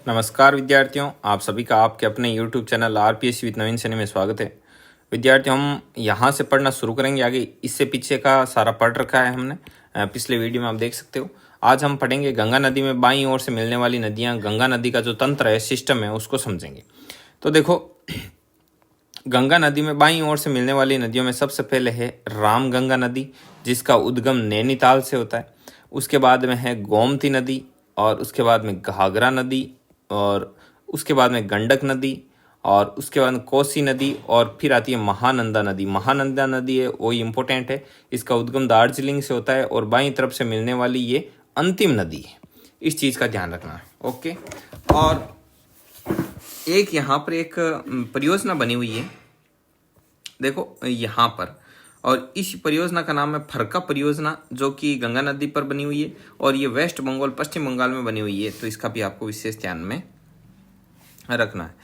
नमस्कार विद्यार्थियों, आप सभी का आपके अपने YouTube चैनल आरपीएससी विद नवीन सैनी में स्वागत है। विद्यार्थियों, हम यहाँ से पढ़ना शुरू करेंगे। आगे इससे पीछे का सारा पढ़ रखा है हमने, पिछले वीडियो में आप देख सकते हो। आज हम पढ़ेंगे गंगा नदी में बाईं ओर से मिलने वाली नदियाँ, गंगा नदी का जो तंत्र है, सिस्टम है, उसको समझेंगे। तो देखो, गंगा नदी में बाईं ओर से मिलने वाली नदियों में सबसे पहले है रामगंगा नदी, जिसका उद्गम नैनीताल से होता है। उसके बाद में है गोमती नदी, और उसके बाद में घाघरा नदी, और उसके बाद में गंडक नदी, और उसके बाद में कोसी नदी, और फिर आती है महानंदा नदी। महानंदा नदी है वो इम्पोर्टेंट है, इसका उद्गम दार्जिलिंग से होता है और बाईं तरफ से मिलने वाली ये अंतिम नदी है। इस चीज़ का ध्यान रखना है, ओके। और एक यहाँ पर एक परियोजना बनी हुई है, देखो यहाँ पर, और इस परियोजना का नाम है फरक्का परियोजना, जो कि गंगा नदी पर बनी हुई है, और ये वेस्ट बंगाल, पश्चिम बंगाल में बनी हुई है। तो इसका भी आपको विशेष ध्यान में रखना है।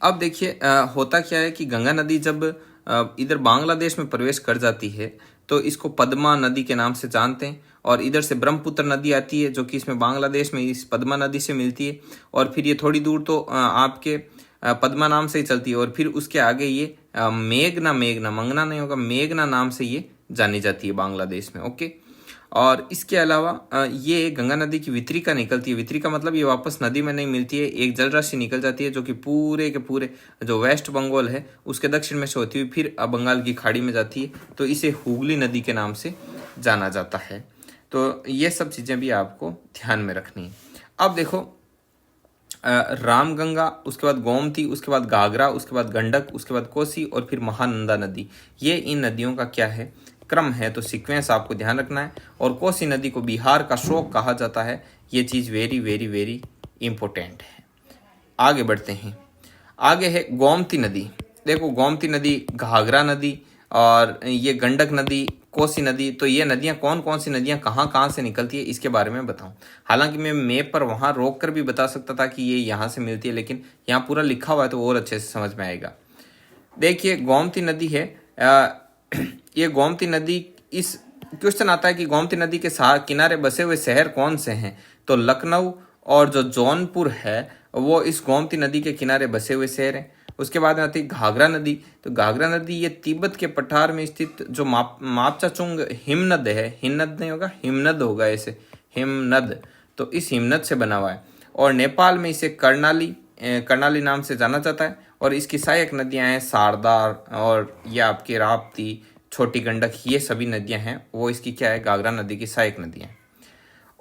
अब देखिए, होता क्या है कि गंगा नदी जब इधर बांग्लादेश में प्रवेश कर जाती है तो इसको पद्मा नदी के नाम से जानते हैं, और इधर से ब्रह्मपुत्र नदी आती है जो कि इसमें बांग्लादेश में इस पद्मा नदी से मिलती है, और फिर ये थोड़ी दूर तो आपके पद्मा नाम से ही चलती है, और फिर उसके आगे ये मेघना मंगना नहीं होगा, मेघना नाम से ये जानी जाती है बांग्लादेश में, ओके। और इसके अलावा ये गंगा नदी की वितरिका निकलती है। वितरिका मतलब ये वापस नदी में नहीं मिलती है, एक जलराशि निकल जाती है जो कि पूरे के पूरे जो वेस्ट बंगाल है उसके दक्षिण में से होती हुई फिर बंगाल की खाड़ी में जाती है। तो इसे हुगली नदी के नाम से जाना जाता है। तो ये सब चीज़ें भी आपको ध्यान में रखनी है। अब देखो, रामगंगा, उसके बाद गोमती, उसके बाद घाघरा, उसके बाद गंडक, उसके बाद कोसी, और फिर महानंदा नदी। ये इन नदियों का क्या है, क्रम है। तो सीक्वेंस आपको ध्यान रखना है। और कोसी नदी को बिहार का शोक कहा जाता है। ये चीज़ वेरी वेरी वेरी इंपॉर्टेंट है। आगे बढ़ते हैं। आगे है गोमती नदी। देखो, गोमती नदी, घाघरा नदी, और ये गंडक नदी, कोसी नदी। तो ये नदियाँ कौन कौन सी नदियाँ कहाँ कहाँ से निकलती है, इसके बारे में बताऊं। हालांकि मैं मैप पर वहाँ रोक कर भी बता सकता था कि ये यहाँ से मिलती है, लेकिन यहाँ पूरा लिखा हुआ है तो और अच्छे से समझ में आएगा। देखिए, गोमती नदी है, ये गोमती नदी, इस क्वेश्चन आता है कि गोमती नदी के किनारे बसे हुए शहर कौन से हैं। तो लखनऊ और जो जौनपुर है वो इस गोमती नदी के किनारे बसे हुए शहर हैं। उसके बाद में आती है घाघरा नदी। तो घाघरा नदी ये तिब्बत के पठार में स्थित जो मापचाचुंग हिमनद है, हिमनद नहीं होगा, हिमनद होगा, ऐसे हिमनद। तो इस हिमनद से बना हुआ है, और नेपाल में इसे कर्णाली नाम से जाना जाता है। और इसकी सहायक नदियां हैं शारदा, और ये आपकी राप्ती, छोटी गंडक, ये सभी नदियां हैं वो इसकी क्या है, घाघरा नदी की सहायक नदियां हैं।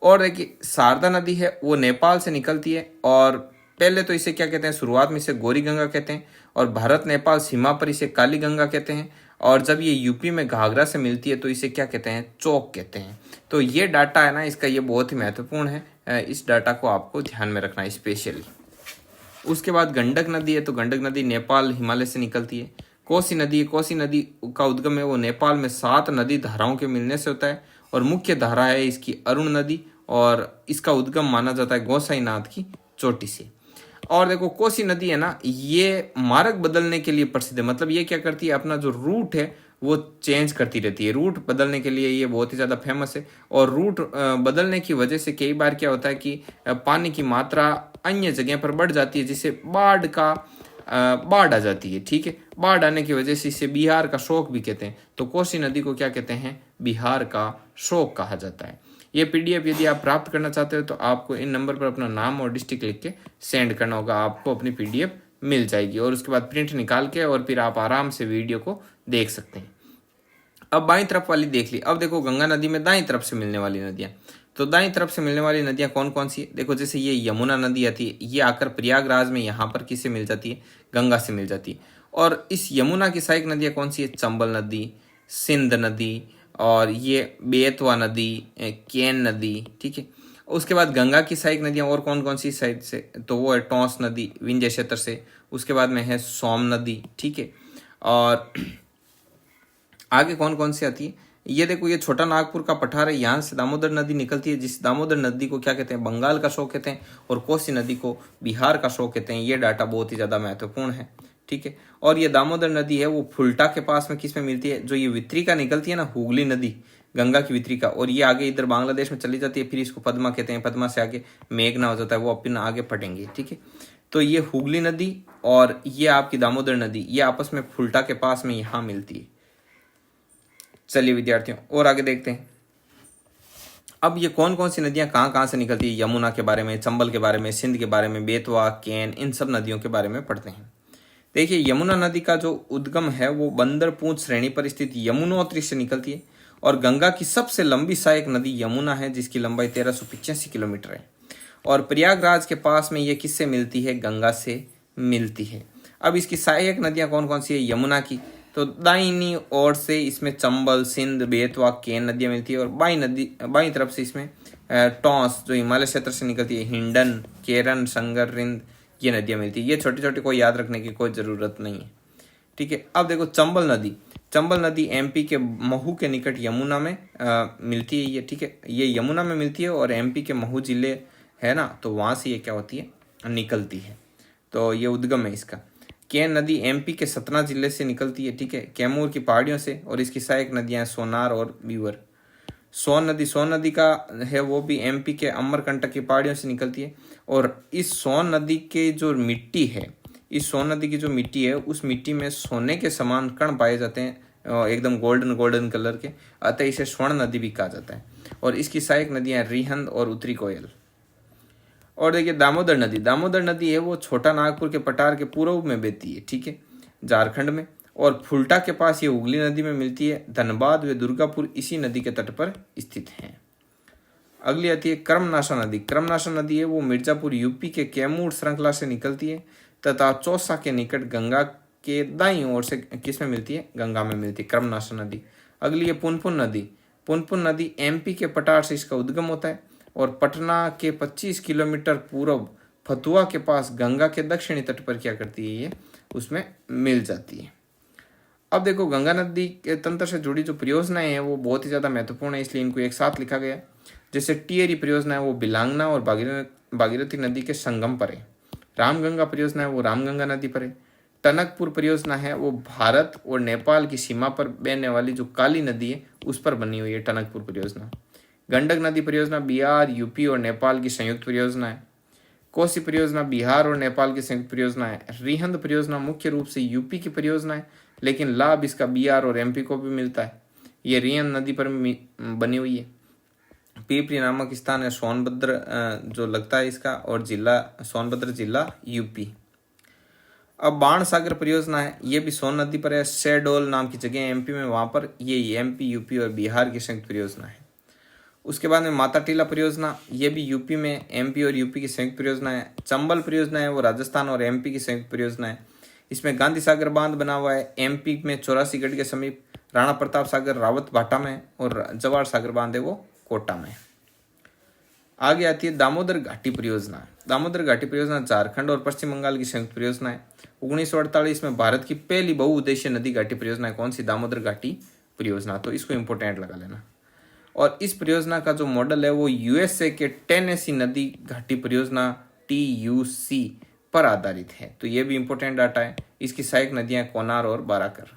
और देखिए, शारदा नदी है वो नेपाल से निकलती है, और पहले तो इसे क्या कहते हैं, शुरुआत में इसे गौरी गंगा कहते हैं, और भारत नेपाल सीमा पर इसे काली गंगा कहते हैं। और जब ये यूपी में घाघरा से मिलती है तो इसे क्या कहते हैं, चौक कहते हैं। तो ये डाटा है ना इसका, ये बहुत ही महत्वपूर्ण है। इस डाटा को आपको ध्यान में रखना है स्पेशली। उसके बाद गंडक नदी है। तो गंडक नदी नेपाल हिमालय से निकलती है। कोसी नदी का उद्गम है वो नेपाल में 7 नदी धाराओं के मिलने से होता है, और मुख्य धारा है इसकी अरुण नदी, और इसका उद्गम माना जाता है गोसाईनाथ की चोटी से। और देखो, कोसी नदी है ना, ये मार्ग बदलने के लिए प्रसिद्ध है। मतलब ये क्या करती है, अपना जो रूट है वो चेंज करती रहती है। रूट बदलने के लिए ये बहुत ही ज़्यादा फेमस है। और रूट बदलने की वजह से कई बार क्या होता है कि पानी की मात्रा अन्य जगह पर बढ़ जाती है, जिससे बाढ़ आ जाती है, ठीक है। बाढ़ आने की वजह से इसे बिहार का शोक भी कहते हैं। तो कोसी नदी को क्या कहते हैं, बिहार का शोक कहा जाता है। ये पीडीएफ यदि आप प्राप्त करना चाहते हो तो आपको इन नंबर पर अपना नाम और डिस्ट्रिक्ट लिख के सेंड करना होगा, आपको अपनी पीडीएफ मिल जाएगी। और उसके बाद प्रिंट निकाल के और फिर आप आराम से वीडियो को देख सकते हैं। अब बाईं तरफ वाली देख ली। अब देखो, गंगा नदी में दाईं तरफ से मिलने वाली नदियाँ। तो दाईं तरफ से मिलने वाली नदियाँ कौन कौन सी है, देखो, जैसे ये यमुना नदी आती है, ये आकर प्रयागराज में यहाँ पर किससे मिल जाती है, गंगा से मिल जाती है। और इस यमुना की सहायक नदियाँ कौन सी है, चंबल नदी, सिंध नदी, और ये बेतवा नदी, केन नदी, ठीक है। उसके बाद गंगा की सहायक नदियाँ और कौन कौन सी साइड से, तो वो है टोंस नदी विंध्य क्षेत्र से। उसके बाद में है सोम नदी, ठीक है। और आगे कौन कौन सी आती है, ये देखो, ये छोटा नागपुर का पठार है, यहाँ से दामोदर नदी निकलती है, जिस दामोदर नदी को क्या कहते हैं, बंगाल का शोक कहते हैं, और कोसी नदी को बिहार का शोक कहते हैं। ये डाटा बहुत ही ज़्यादा महत्वपूर्ण है, ठीक है। और ये दामोदर नदी है वो फुल्टा के पास में किस में मिलती है, जो ये वितरिका निकलती है ना, हुगली नदी, गंगा की वितरिका, और ये आगे इधर बांग्लादेश में चली जाती है, फिर इसको पद्मा कहते हैं, पद्मा से आगे मेघना हो जाता है, वो अपन आगे पढ़ेंगे, ठीक है। तो ये हुगली नदी और ये आपकी दामोदर नदी, ये आपस में फुल्टा के पास में यहाँ मिलती है। चलिए विद्यार्थियों और आगे देखते हैं। अब ये कौन कौन सी नदियां कहाँ कहाँ से निकलती है, यमुना के बारे में, चंबल के बारे में, सिंध के बारे में, बेतवा, केन, इन सब नदियों के बारे में पढ़ते हैं। देखिए यमुना नदी का जो उद्गम है वो बंदर पूंछ श्रेणी पर स्थित यमुनोत्री से निकलती है, और गंगा की सबसे लंबी सहायक नदी यमुना है जिसकी लंबाई 1385 किलोमीटर है, और प्रयागराज के पास में ये किससे मिलती है, गंगा से मिलती है। अब इसकी सहायक नदियां कौन कौन सी है यमुना की, तो दाहिनी ओर से इसमें चंबल, सिंध, बेतवा, केन नदियां मिलती है, और बाई तरफ से इसमें टॉस जो हिमालय क्षेत्र से निकलती है, हिंडन, केरन, संगर, रिंद, ये नदियां मिलती है। ये छोटी छोटी को याद रखने की कोई ज़रूरत नहीं है, ठीक है। अब देखो चंबल नदी एमपी के महू के निकट यमुना में मिलती है, ये ठीक है, ये यमुना में मिलती है, और एमपी के महू जिले है ना, तो वहाँ से ये क्या होती है, निकलती है, तो ये उद्गम है इसका। केन नदी एमपी के सतना जिले से निकलती है, ठीक है, कैमूर की पहाड़ियों से, और इसकी सहायक नदियां सोनार और बीवर। सोन नदी का है वो भी एमपी के अमरकंटक की पहाड़ियों से निकलती है, और इस सोन नदी के जो मिट्टी है, इस सोन नदी की जो मिट्टी है उस मिट्टी में सोने के समान कण पाए जाते हैं, एकदम गोल्डन कलर के, अतः इसे स्वर्ण नदी भी कहा जाता है। और इसकी सहायक नदियां रिहंद और उत्तरी कोयल। और देखिए दामोदर नदी है वो छोटा नागपुर के पठार के पूर्व में बहती है, ठीक है, झारखंड में, और फुल्टा के पास ये हुगली नदी में मिलती है। धनबाद व दुर्गापुर इसी नदी के तट पर स्थित हैं। अगली आती है कर्मनाशा नदी है वो मिर्जापुर यूपी के कैमूर श्रृंखला से निकलती है तथा चौसा के निकट गंगा के दाईं ओर से किस में मिलती है, गंगा में मिलती है कर्मनाशा नदी। अगली है पुनपुन नदी एमपी के पठार से इसका उद्गम होता है, और पटना के 25 किलोमीटर पूर्व फतुआ के पास गंगा के दक्षिणी तट पर क्या करती है, ये उसमें मिल जाती है। अब देखो गंगा नदी के तंत्र से जुड़ी जो परियोजनाएं हैं वो बहुत ही ज़्यादा महत्वपूर्ण है, इसलिए इनको एक साथ लिखा गया। जैसे टिहरी परियोजना है वो बिलांगना और भागीरथी नदी के संगम पर है। रामगंगा परियोजना है वो रामगंगा नदी पर है। टनकपुर परियोजना है वो भारत और नेपाल की सीमा पर बहने वाली जो काली नदी है उस पर बनी हुई है टनकपुर परियोजना। गंडक नदी परियोजना बिहार, यूपी और नेपाल की संयुक्त परियोजना है। कोसी परियोजना बिहार और नेपाल की संयुक्त परियोजना है। रिहंद परियोजना मुख्य रूप से यूपी की परियोजना है, लेकिन लाभ इसका बिहार और एमपी को भी मिलता है। ये रिहंद नदी पर बनी हुई है। पीपरी नामक स्थान है सोनभद्र जो लगता है इसका, और जिला सोनभद्र जिला यूपी। अब बाण सागर परियोजना है, ये भी सोन नदी पर है। शहडोल नाम की जगह एमपी में, वहां पर ये एमपी, यूपी और बिहार की संयुक्त परियोजना है। उसके बाद में माता टीला परियोजना, ये भी यूपी में, एमपी और यूपी की संयुक्त परियोजना है। चंबल परियोजना है वो राजस्थान और एमपी की संयुक्त परियोजना है। इसमें गांधी सागर बांध बना हुआ है एमपी में 84 के समीप, राणा प्रताप सागर रावत भाटा में, और जवाहर सागर बांध है वो कोटा में। आगे आती है दामोदर घाटी परियोजना झारखंड और पश्चिम बंगाल की संयुक्त परियोजना है। 1948 में भारत की पहली बहुउद्देशीय नदी घाटी परियोजना है। कौन सी? दामोदर घाटी परियोजना, तो इसको इंपोर्टेंट लगा लेना। और इस परियोजना का जो मॉडल है वो यूएसए के टेनेसी नदी घाटी परियोजना TUC पर आधारित है, तो ये भी इंपॉर्टेंट डाटा है। इसकी सहायक नदियां कोनार और बाराकर।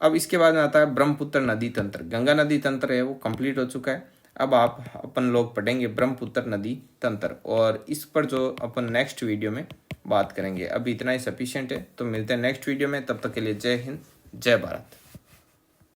अब इसके बाद में आता है ब्रह्मपुत्र नदी तंत्र। गंगा नदी तंत्र है वो कंप्लीट हो चुका है। अब अपन लोग पढ़ेंगे ब्रह्मपुत्र नदी तंत्र, और इस पर जो अपन नेक्स्ट वीडियो में बात करेंगे। अभी इतना ही सफिशिएंट है, तो मिलते हैं नेक्स्ट वीडियो में। तब तक के लिए जय हिंद, जय भारत।